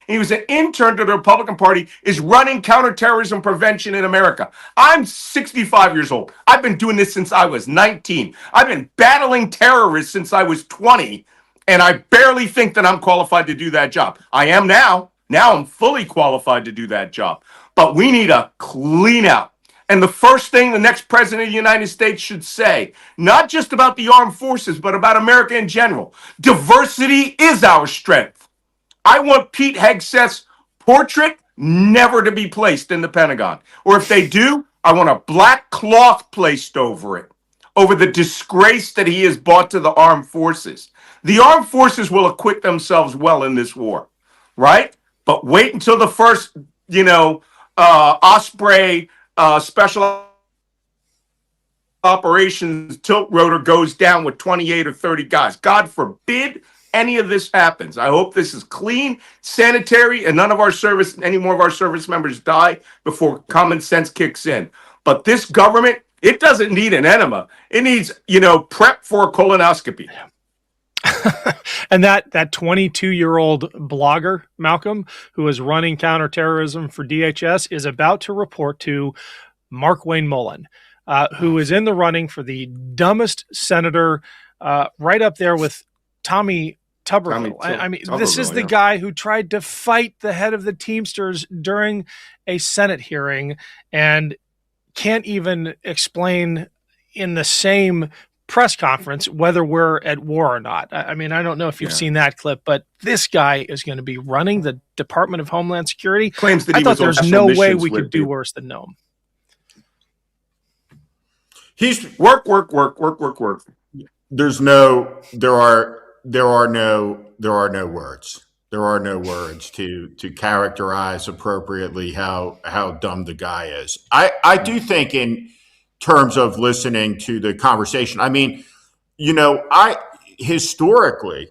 He was an intern to the Republican Party, is running counterterrorism prevention in America. I'm 65 years old. I've been doing this since I was 19. I've been battling terrorists since I was 20, and I barely think that I'm qualified to do that job. I am now. Now I'm fully qualified to do that job. But we need a clean out. And the first thing the next president of the United States should say, not just about the armed forces, but about America in general, diversity is our strength. I want Pete Hegseth's portrait never to be placed in the Pentagon. Or if they do, I want a black cloth placed over it, over the disgrace that he has brought to the armed forces. The armed forces will acquit themselves well in this war, right? But wait until the first, Osprey special operations tilt rotor goes down with 28 or 30 guys. God forbid any of this happens. I hope this is clean, sanitary, and any more of our service members die before common sense kicks in. But this government, it doesn't need an enema. It needs, prep for a colonoscopy. And that 22-year-old blogger, Malcolm, who is running counterterrorism for DHS, is about to report to Mark Wayne Mullen, who is in the running for the dumbest senator, right up there with Tommy Tuberville. This is the guy who tried to fight the head of the Teamsters during a Senate hearing and can't even explain in the same press conference whether we're at war or not. I don't know if you've seen that clip, but this guy is going to be running the Department of Homeland Security. Claims that I thought there's no way we could do worse than know him. He's work. There are no words. There are no words to characterize appropriately how dumb the guy is. I do think in terms of listening to the conversation, historically,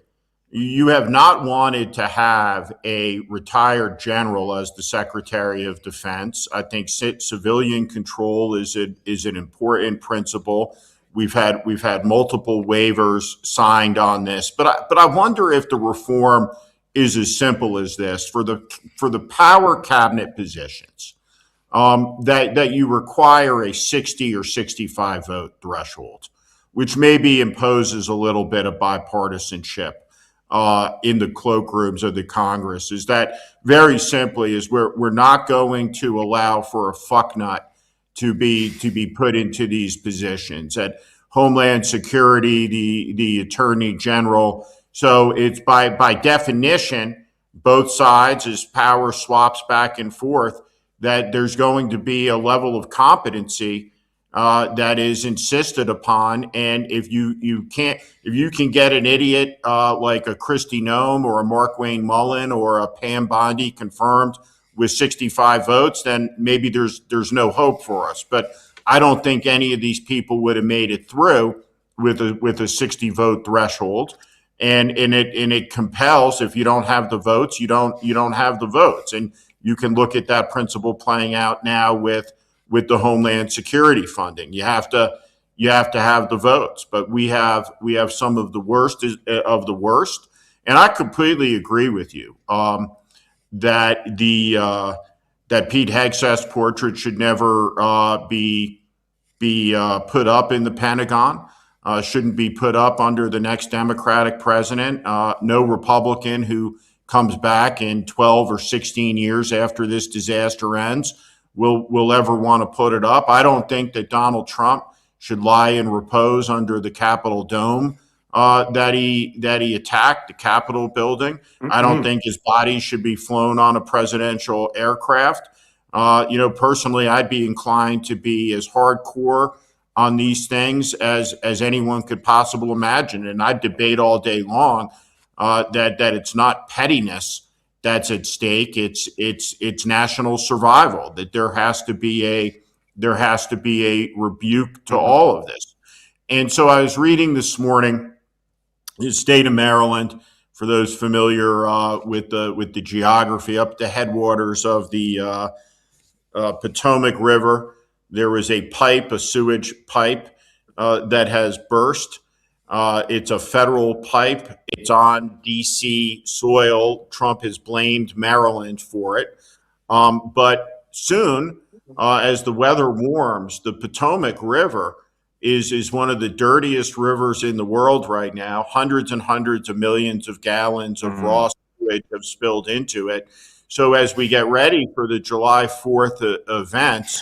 you have not wanted to have a retired general as the Secretary of Defense. I think civilian control is an important principle. We've had multiple waivers signed on this, but I wonder if the reform is as simple as this for the power cabinet positions, that you require a 60 or 65 vote threshold, which maybe imposes a little bit of bipartisanship in the cloakrooms of the Congress. Is that very simply is we're not going to allow for a fucknut to be put into these positions at Homeland Security, the Attorney General. So it's by definition, both sides, as power swaps back and forth, that there's going to be a level of competency that is insisted upon. And if you can get an idiot like a Kristi Noem or a Mark Wayne Mullen or a Pam Bondi confirmed with 65 votes, then maybe there's no hope for us. But I don't think any of these people would have made it through with a 60 vote threshold. And it compels, if you don't have the votes, you don't have the votes. And you can look at that principle playing out now with the Homeland Security funding. You have to have the votes, but we have some of the worst of the worst. And I completely agree with you that Pete Hegseth's portrait should never be put up in the Pentagon. Shouldn't be put up under the next Democratic president. No Republican who comes back in 12 or 16 years after this disaster ends will ever want to put it up. I don't think that Donald Trump should lie in repose under the Capitol dome that he attacked, the Capitol building. Mm-hmm. I don't think his body should be flown on a presidential aircraft. Personally, I'd be inclined to be as hardcore on these things as anyone could possibly imagine. And I'd debate all day long that it's not pettiness that's at stake. It's national survival, that there has to be a rebuke to all of this. And so I was reading this morning, the state of Maryland, for those familiar with the geography, up the headwaters of the Potomac River, there was a sewage pipe that has burst. It's a federal pipe. It's on D.C. soil. Trump has blamed Maryland for it. But soon, as the weather warms, the Potomac River is one of the dirtiest rivers in the world right now. Hundreds and hundreds of millions of gallons of raw sewage have spilled into it. So as we get ready for the July 4th events,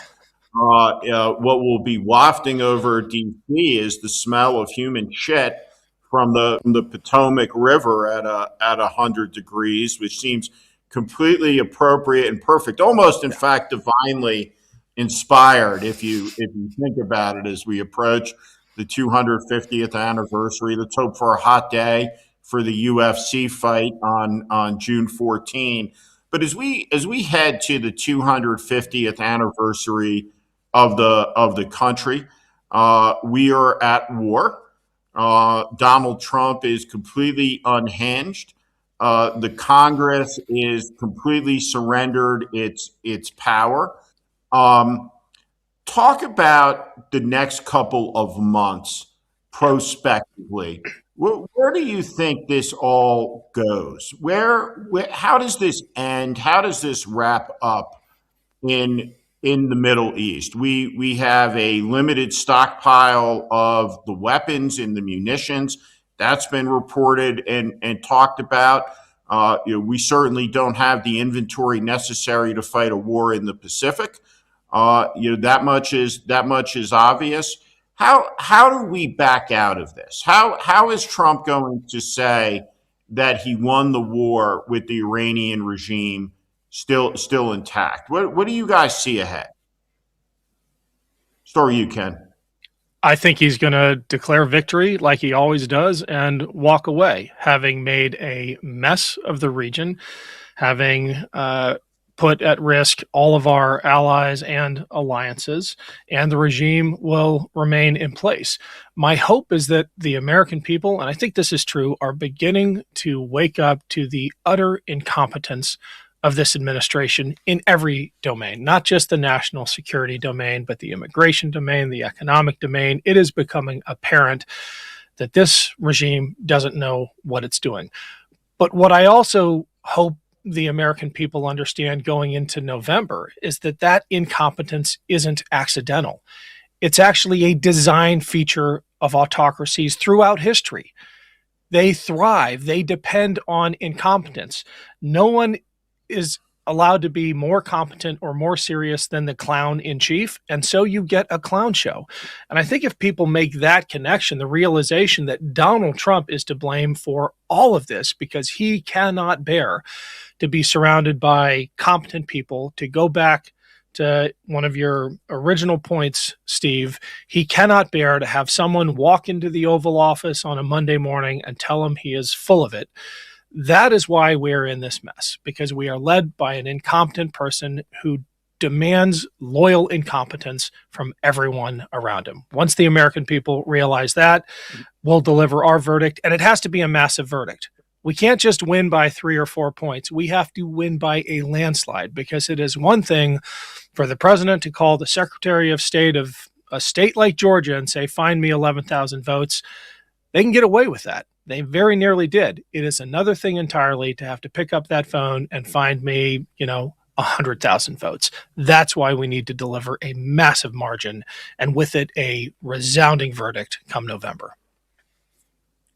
what will be wafting over D.C. is the smell of human shit from the Potomac River at 100 degrees, which seems completely appropriate and perfect, almost in fact divinely inspired if you think about it as we approach the 250th anniversary. Let's hope for a hot day for the UFC fight on June 14. But as we head to the 250th anniversary of the country, we are at war. Donald Trump is completely unhinged. The Congress is completely surrendered its power. Talk about the next couple of months prospectively. Where do you think this all goes? How does this end? How does this wrap up in the Middle East? We have a limited stockpile of the weapons and the munitions. That's been reported and talked about. We certainly don't have the inventory necessary to fight a war in the Pacific. That much is obvious. How do we back out of this? How is Trump going to say that he won the war with the Iranian regime still intact? What do you guys see ahead? Start with you, Ken. I think he's going to declare victory like he always does and walk away, having made a mess of the region, having put at risk all of our allies and alliances, and the regime will remain in place. My hope is that the American people, and I think this is true, are beginning to wake up to the utter incompetence of this administration in every domain, not just the national security domain, but the immigration domain, the economic domain. It is becoming apparent that this regime doesn't know what it's doing. But what I also hope the American people understand going into November is that incompetence isn't accidental. It's actually a design feature of autocracies throughout history. They thrive. They depend on incompetence. No one is allowed to be more competent or more serious than the clown in chief. And so you get a clown show. And I think if people make that connection, the realization that Donald Trump is to blame for all of this because he cannot bear to be surrounded by competent people, to go back to one of your original points, Steve. He cannot bear to have someone walk into the Oval Office on a Monday morning and tell him he is full of it. That is why we're in this mess, because we are led by an incompetent person who demands loyal incompetence from everyone around him. Once the American people realize that, we'll deliver our verdict, and it has to be a massive verdict. We can't just win by 3 or 4 points. We have to win by a landslide, because it is one thing for the president to call the Secretary of State of a state like Georgia and say, find me 11,000 votes. They can get away with that. They very nearly did. It is another thing entirely to have to pick up that phone and find me, 100,000 votes. That's why we need to deliver a massive margin, and with it, a resounding verdict come November.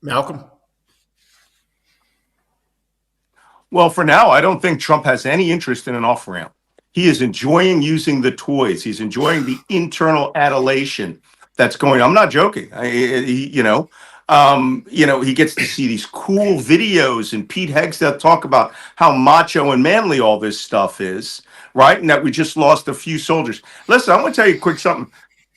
Malcolm? Well, for now, I don't think Trump has any interest in an off-ramp. He is enjoying using the toys. He's enjoying the internal adulation that's going on. I'm not joking. He gets to see these cool videos and Pete Hegseth talk about how macho and manly all this stuff is, right? And that we just lost a few soldiers. Listen, I'm going to tell you a quick something.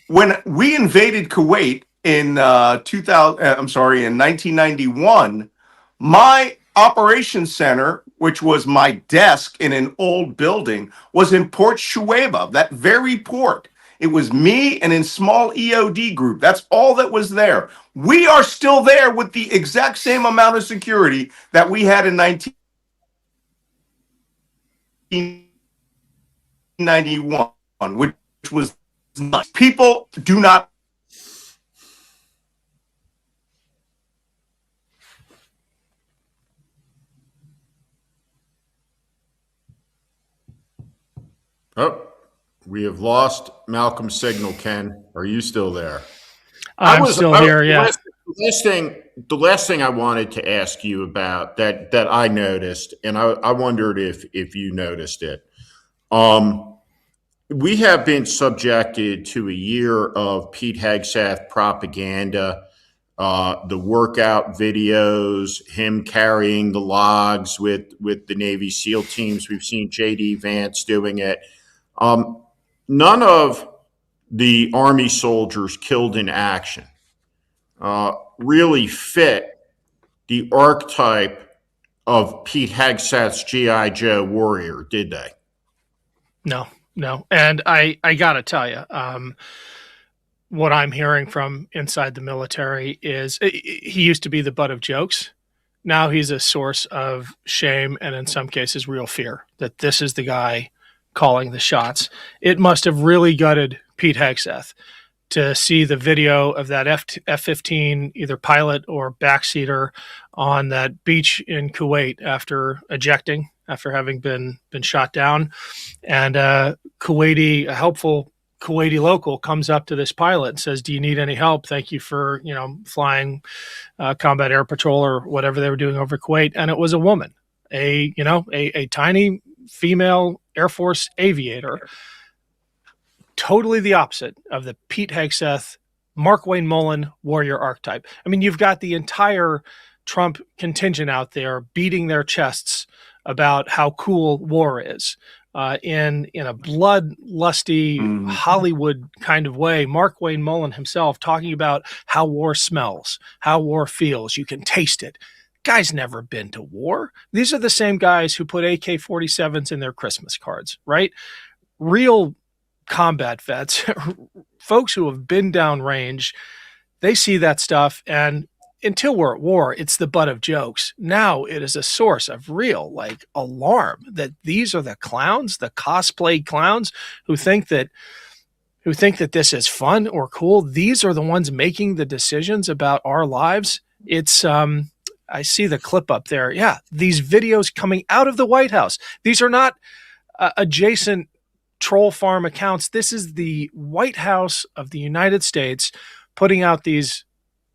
When we invaded Kuwait in 1991, my operations center, which was my desk in an old building, was in Port Shuaib, that very port. It was me and in small EOD group. That's all that was there. We are still there with the exact same amount of security that we had in 1991, which was nuts. People do not. Oh, we have lost Malcolm's signal. Ken, are you still there? I'm still here, yeah. The last thing I wanted to ask you about that I noticed, and I wondered if you noticed it. We have been subjected to a year of Pete Hegseth propaganda, the workout videos, him carrying the logs with the Navy SEAL teams. We've seen J.D. Vance doing it. None of the Army soldiers killed in action really fit the archetype of Pete Hegseth's G.I. Joe warrior, did they? No. And I got to tell you, what I'm hearing from inside the military is he used to be the butt of jokes. Now he's a source of shame and in some cases real fear that this is the guy calling the shots. It must have really gutted Pete Hegseth to see the video of that F-15 either pilot or backseater on that beach in Kuwait after ejecting, after having been shot down. And a helpful Kuwaiti local comes up to this pilot and says, do you need any help? Thank you for, flying combat air patrol or whatever they were doing over Kuwait. And it was a woman, a tiny female Air Force aviator, totally the opposite of the Pete Hegseth, Mark Wayne Mullen warrior archetype. I mean, you've got the entire Trump contingent out there beating their chests about how cool war is. In a bloodlusty Hollywood kind of way, Mark Wayne Mullen himself talking about how war smells, how war feels. You can taste it. Guy's never been to war. These are the same guys who put AK-47s in their Christmas cards, right? Real combat vets, folks who have been downrange, they see that stuff, and until we're at war, it's the butt of jokes. Now it is a source of real alarm that these are the clowns, the cosplay clowns who think that this is fun or cool. These are the ones making the decisions about our lives. It's I see the clip up there. Yeah, these videos coming out of the White House. These are not adjacent troll farm accounts. This is the White House of the United States putting out these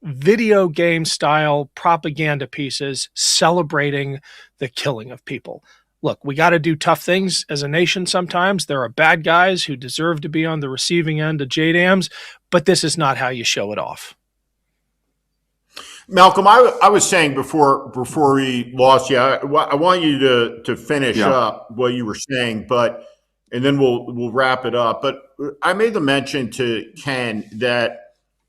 video game style propaganda pieces celebrating the killing of people. Look, we got to do tough things as a nation sometimes. There are bad guys who deserve to be on the receiving end of JDAMs, but this is not how you show it off. Malcolm, I was saying before we lost you, I want you to finish up what you were saying, but and then we'll wrap it up. But I made the mention to Ken that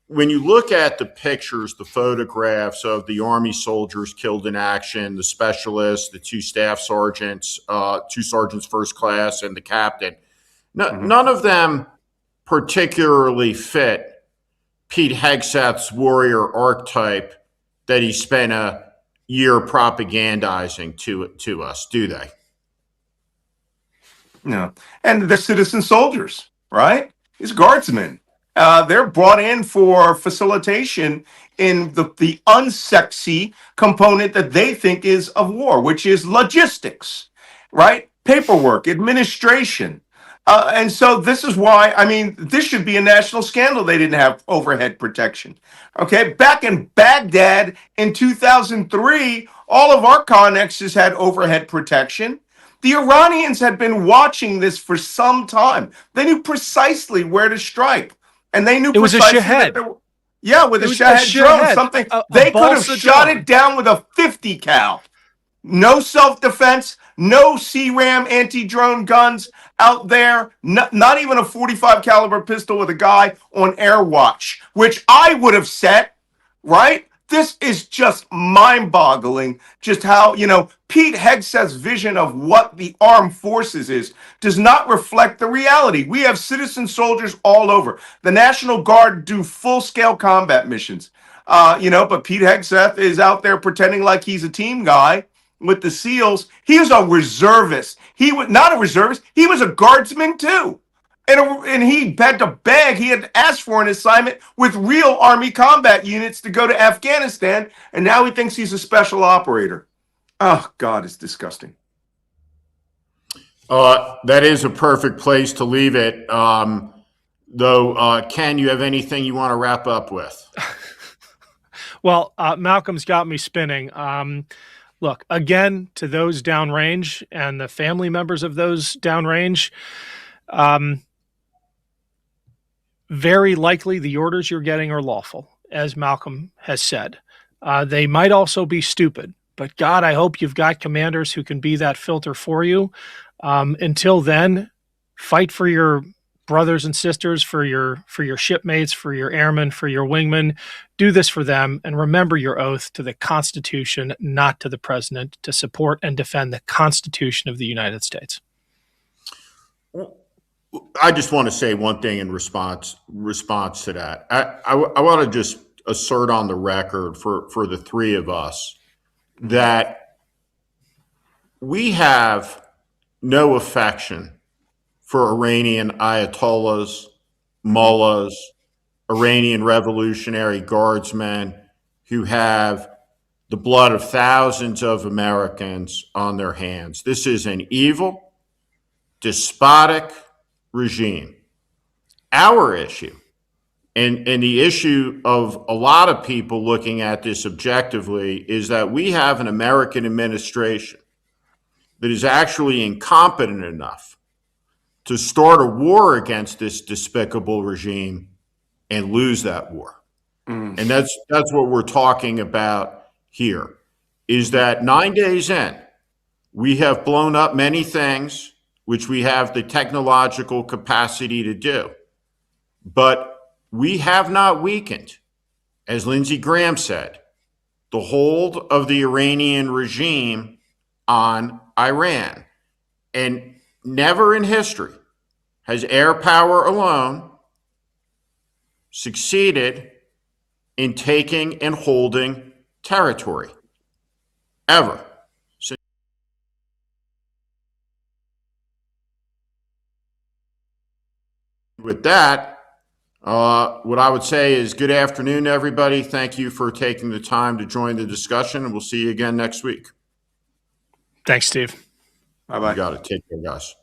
when you look at the pictures, the photographs of the Army soldiers killed in action, the specialists, the two staff sergeants, two sergeants first class, and the captain, none of them particularly fit Pete Hegseth's warrior archetype that he spent a year propagandizing to us, do they? No. And they're citizen soldiers, right? These guardsmen. They're brought in for facilitation in the unsexy component that they think is of war, which is logistics, right? Paperwork, administration. And so this is why, I mean, this should be a national scandal. They didn't have overhead protection. Okay. Back in Baghdad in 2003, all of our connexes had overhead protection. The Iranians had been watching this for some time. They knew precisely where to strike. And they knew it was precisely a Shahed. with a Shahed drone, something they could have shot it down with a 50 cal. No self-defense, no C-RAM anti-drone guns out there, not even a 45 caliber pistol with a guy on air watch, which I would have set, right? This is just mind-boggling, just how, Pete Hegseth's vision of what the armed forces is does not reflect the reality. We have citizen soldiers all over. The National Guard do full-scale combat missions, but Pete Hegseth is out there pretending like he's a team guy with the SEALs. He was a reservist. He was not a reservist. He was a guardsman too. And he had to beg, he had asked for an assignment with real Army combat units to go to Afghanistan, and now he thinks he's a special operator. Oh, God, it's disgusting. That is a perfect place to leave it. Though, Ken, you have anything you want to wrap up with? Well, Malcolm's got me spinning. Look, again, to those downrange and the family members of those downrange, very likely the orders you're getting are lawful, as Malcolm has said. They might also be stupid, but God, I hope you've got commanders who can be that filter for you. Until then, fight for your brothers and sisters, for your shipmates, for your airmen, for your wingmen. Do this for them, and remember your oath to the Constitution, not to the president, to support and defend the Constitution of the United States. I just want to say one thing in response to that. I want to just assert on the record for the three of us that we have no affection for Iranian ayatollahs, mullahs, Iranian Revolutionary Guardsmen who have the blood of thousands of Americans on their hands. This is an evil, despotic regime. Our issue, and the issue of a lot of people looking at this objectively, is that we have an American administration that is actually incompetent enough to start a war against this despicable regime and lose that war. And that's what we're talking about here, is that 9 days in, we have blown up many things which we have the technological capacity to do. But we have not weakened, as Lindsey Graham said, the hold of the Iranian regime on Iran. And never in history has air power alone succeeded in taking and holding territory, ever. With that, what I would say is good afternoon, everybody. Thank you for taking the time to join the discussion, and we'll see you again next week. Thanks, Steve. Bye-bye. You got it. Take care, guys.